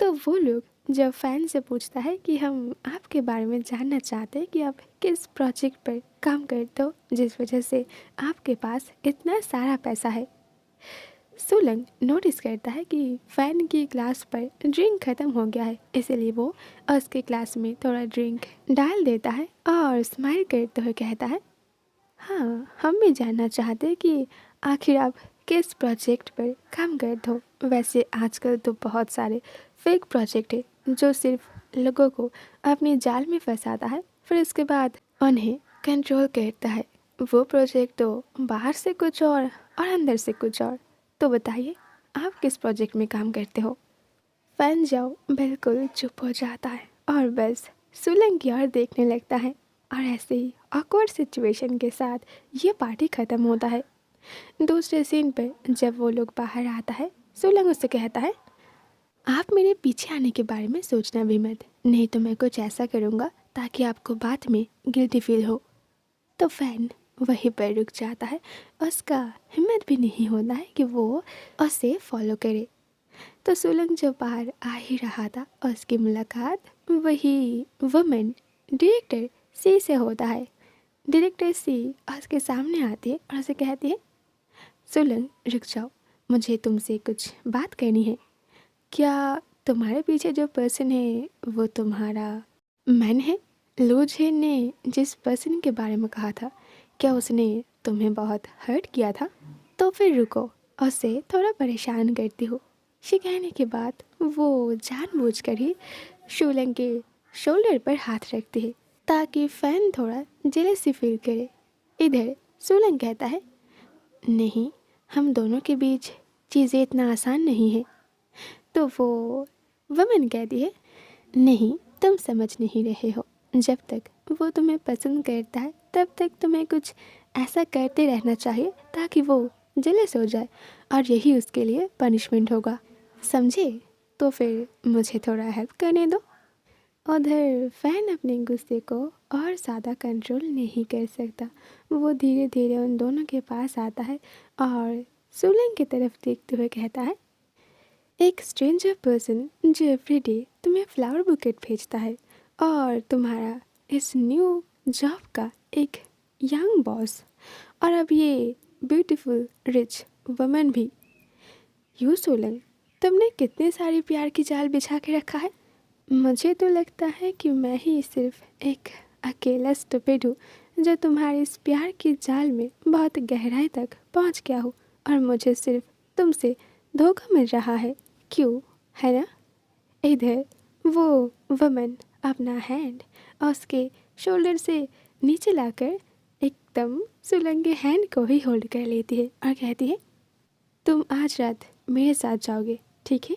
तो वो लोग जब फ़ैन से पूछता है कि हम आपके बारे में जानना चाहते हैं कि आप किस प्रोजेक्ट पर काम करते हो जिस वजह से आपके पास इतना सारा पैसा है। सोलंग नोटिस करता है कि फ़ैन की ग्लास पर ड्रिंक ख़त्म हो गया है, इसीलिए वो उसके ग्लास में थोड़ा ड्रिंक डाल देता है और स्माइल करते हुए कहता है, हाँ, हम भी जानना चाहते हैं कि आखिर आप किस प्रोजेक्ट पर काम करते हो। वैसे आजकल तो बहुत सारे फेक प्रोजेक्ट है जो सिर्फ लोगों को अपने जाल में फंसाता है, फिर उसके बाद उन्हें कंट्रोल करता है। वो प्रोजेक्ट तो बाहर से कुछ और अंदर से कुछ और। तो बताइए, आप किस प्रोजेक्ट में काम करते हो। फैन जाओ बिल्कुल चुप हो जाता है और बस सुलंग की ओर देखने लगता है। और ऐसे ही ऑकवर्ड सिचुएशन के साथ ये पार्टी ख़त्म होता है। दूसरे सीन पर जब वो लोग बाहर आता है, सुलंग उससे कहता है, आप मेरे पीछे आने के बारे में सोचना भी मत, नहीं तो मैं कुछ ऐसा करूँगा ताकि आपको बाद में गिल्टी फील हो। तो फैन वहीं पर रुक जाता है। उसका हिम्मत भी नहीं होता है कि वो उसे फॉलो करे। तो सुलंग जब बाहर आ ही रहा था, उसकी मुलाकात वही वुमेन डायरेक्टर सी से होता है। डायरेक्टर सी उसके सामने आती है और उसे कहती है, सुलंग रुक जाओ, मुझे तुमसे कुछ बात करनी है। क्या तुम्हारे पीछे जो पर्सन है वो तुम्हारा मैन है? लू जेन ने जिस पर्सन के बारे में कहा था, क्या उसने तुम्हें बहुत हर्ट किया था? तो फिर रुको, उसे थोड़ा परेशान करती हो। ये कहने के बाद वो जानबूझकर ही शूलंग के शोल्डर पर हाथ रखती है ताकि फैन थोड़ा जेलसी फील करे। इधर शूलंग कहता है, नहीं, हम दोनों के बीच चीज़ें इतना आसान नहीं है। तो वो वमन कहती है, नहीं, तुम समझ नहीं रहे हो। जब तक वो तुम्हें पसंद करता है तब तक तुम्हें कुछ ऐसा करते रहना चाहिए ताकि वो जेलस हो जाए, और यही उसके लिए पनिशमेंट होगा, समझे? तो फिर मुझे थोड़ा हेल्प करने दो। उधर फैन अपने गुस्से को और ज़्यादा कंट्रोल नहीं कर सकता। वो धीरे धीरे उन दोनों के पास आता है और सुलंग की तरफ देखते हुए कहता है, एक स्ट्रेंजर पर्सन जो एवरीडे तुम्हें फ्लावर बुकेट भेजता है, और तुम्हारा इस न्यू जॉब का एक यंग बॉस, और अब ये ब्यूटीफुल रिच वुमन भी। यू सोलंग, तुमने कितने सारे प्यार की जाल बिछा के रखा है। मुझे तो लगता है कि मैं ही सिर्फ एक अकेला स्टूपिड हूँ जो तुम्हारे इस प्यार की जाल में बहुत गहराई तक पहुँच गया हूँ, और मुझे सिर्फ तुमसे धोखा मिल रहा है, क्यों, है ना? इधर वो वुमन अपना हैंड उसके शोल्डर से नीचे लाकर एकदम सुलंग के हैंड को ही होल्ड कर लेती है और कहती है, तुम आज रात मेरे साथ जाओगे, ठीक है?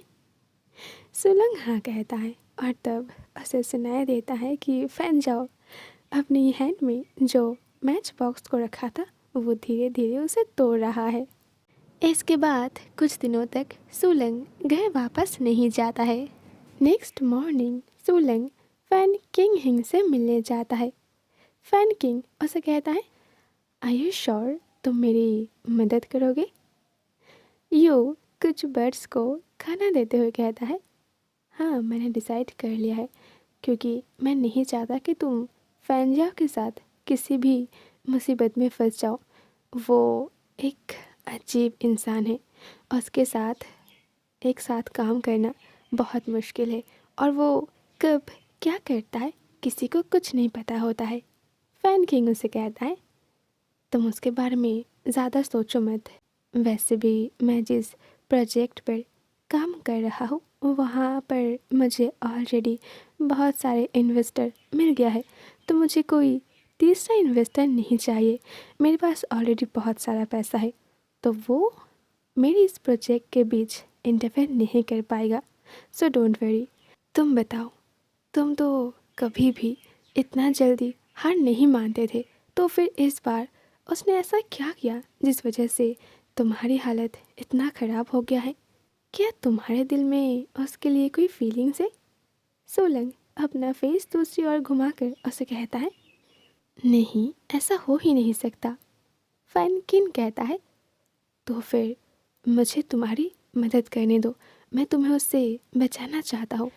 सुलंग हाँ कहता है और तब उसे सुनाई देता है कि फैन जाओ अपनी हैंड में जो मैच बॉक्स को रखा था वो धीरे धीरे उसे तोड़ रहा है। इसके बाद कुछ दिनों तक सुलंग घर वापस नहीं जाता है। Next morning Solang fan king हिंग से मिलने जाता है। फैन किंग उसे कहता है, आर यू श्योर तुम मेरी मदद करोगे? यू कुछ बर्ड्स को खाना देते हुए कहता है, हाँ, मैंने डिसाइड कर लिया है, क्योंकि मैं नहीं चाहता कि तुम फैनजा के साथ किसी भी मुसीबत में फंस जाओ। वो एक अजीब इंसान है, उसके साथ एक साथ काम करना बहुत मुश्किल है, और वो कब क्या करता है किसी को कुछ नहीं पता होता है। फैन किंग उसे कहता है, तुम उसके बारे में ज़्यादा सोचो मत। वैसे भी मैं जिस प्रोजेक्ट पर काम कर रहा हूँ वहाँ पर मुझे ऑलरेडी बहुत सारे इन्वेस्टर मिल गया है, तो मुझे कोई तीसरा इन्वेस्टर नहीं चाहिए। मेरे पास ऑलरेडी बहुत सारा पैसा है, तो वो मेरी इस प्रोजेक्ट के बीच इंटरफेयर नहीं कर पाएगा। So don't worry. तुम बताओ, तुम तो कभी भी इतना जल्दी हार नहीं मानते थे, तो फिर इस बार उसने ऐसा क्या किया जिस वजह से तुम्हारी हालत इतना ख़राब हो गया है? क्या तुम्हारे दिल में उसके लिए कोई फीलिंग्स है? सोलंग अपना फेस दूसरी ओर घुमाकर उसे कहता है, नहीं, ऐसा हो ही नहीं सकता। फैनकिन कहता है, तो फिर मुझे तुम्हारी मदद करने दो, मैं तुम्हें उससे बचाना चाहता हूँ।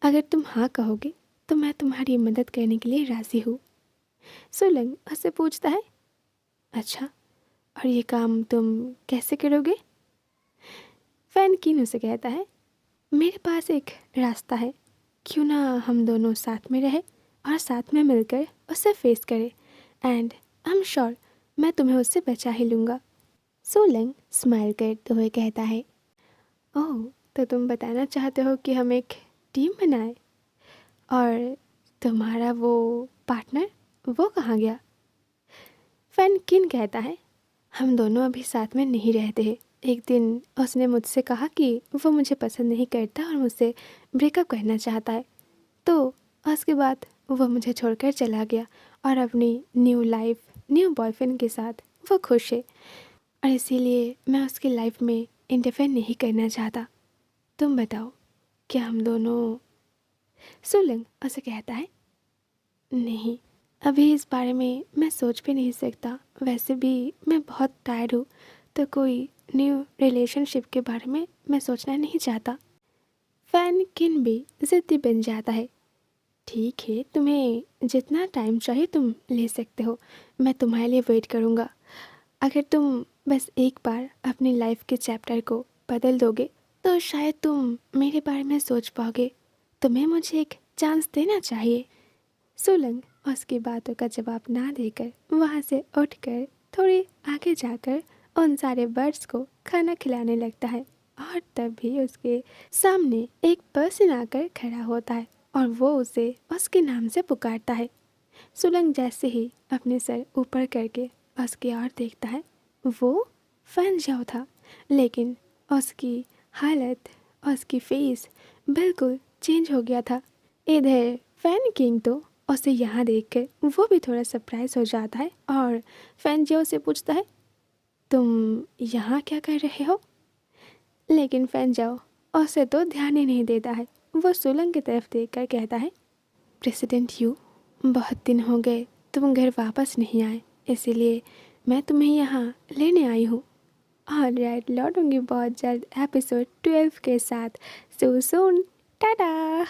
अगर तुम हाँ कहोगे तो मैं तुम्हारी मदद करने के लिए राज़ी हूँ। सोलंग उससे पूछता है, अच्छा, और ये काम तुम कैसे करोगे? फैन किन उसे कहता है, मेरे पास एक रास्ता है। क्यों ना हम दोनों साथ में रहे और साथ में मिलकर उसे फेस करें, एंड आई एम श्योर मैं तुम्हें उससे बचा ही लूँगा। सोलंग स्माइल करते हुए कहता है, ओह, तो तुम बताना चाहते हो कि हम एक टीम बनाएं? और तुम्हारा वो पार्टनर, वो कहाँ गया? फैन किन कहता है, हम दोनों अभी साथ में नहीं रहते हैं। एक दिन उसने मुझसे कहा कि वो मुझे पसंद नहीं करता और मुझसे ब्रेकअप करना चाहता है। तो उसके बाद वो मुझे छोड़कर चला गया और अपनी न्यू लाइफ, न्यू बॉयफ्रेंड के साथ वो खुश है, और इसीलिए मैं उसकी लाइफ में इंटरफेयर नहीं करना चाहता। तुम बताओ, क्या हम दोनों? सोलंग उसे कहता है, नहीं, अभी इस बारे में मैं सोच भी नहीं सकता। वैसे भी मैं बहुत टायर्ड हूँ, तो कोई न्यू रिलेशनशिप के बारे में मैं सोचना नहीं चाहता। फैन किन भी ज़िद्दी बन जाता है। ठीक है, तुम्हें जितना टाइम चाहिए तुम ले सकते हो, मैं तुम्हारे लिए वेट करूँगा। अगर तुम बस एक बार अपनी लाइफ के चैप्टर को बदल दोगे तो शायद तुम मेरे बारे में सोच पाओगे। तुम्हें मुझे एक चांस देना चाहिए। सोलंग उसकी बातों का जवाब ना देकर वहाँ से उठकर थोड़ी आगे जाकर उन सारे बर्ड्स को खाना खिलाने लगता है, और तभी उसके सामने एक पर्सन आकर खड़ा होता है और वो उसे उसके नाम से पुकारता है। सोलंग जैसे ही अपने सर ऊपर करके उसकी ओर देखता है, वो फैन जाओ था, लेकिन उसकी हालत, उसकी फेस बिल्कुल चेंज हो गया था। इधर फैन किंग तो उसे यहाँ देखकर वो भी थोड़ा सरप्राइज हो जाता है और फैन जियो से पूछता है, तुम यहाँ क्या कर रहे हो? लेकिन फैन जाओ उसे तो ध्यान ही नहीं देता है। वो सोलंग की तरफ देखकर कहता है, प्रेसिडेंट यू, बहुत दिन हो गए तुम घर वापस नहीं आए, इसीलिए मैं तुम्हें यहाँ लेने आई हूँ। ऑलराइट, लौटूंगी बहुत जल्द एपिसोड 12 के साथ। सो सून, टाटा।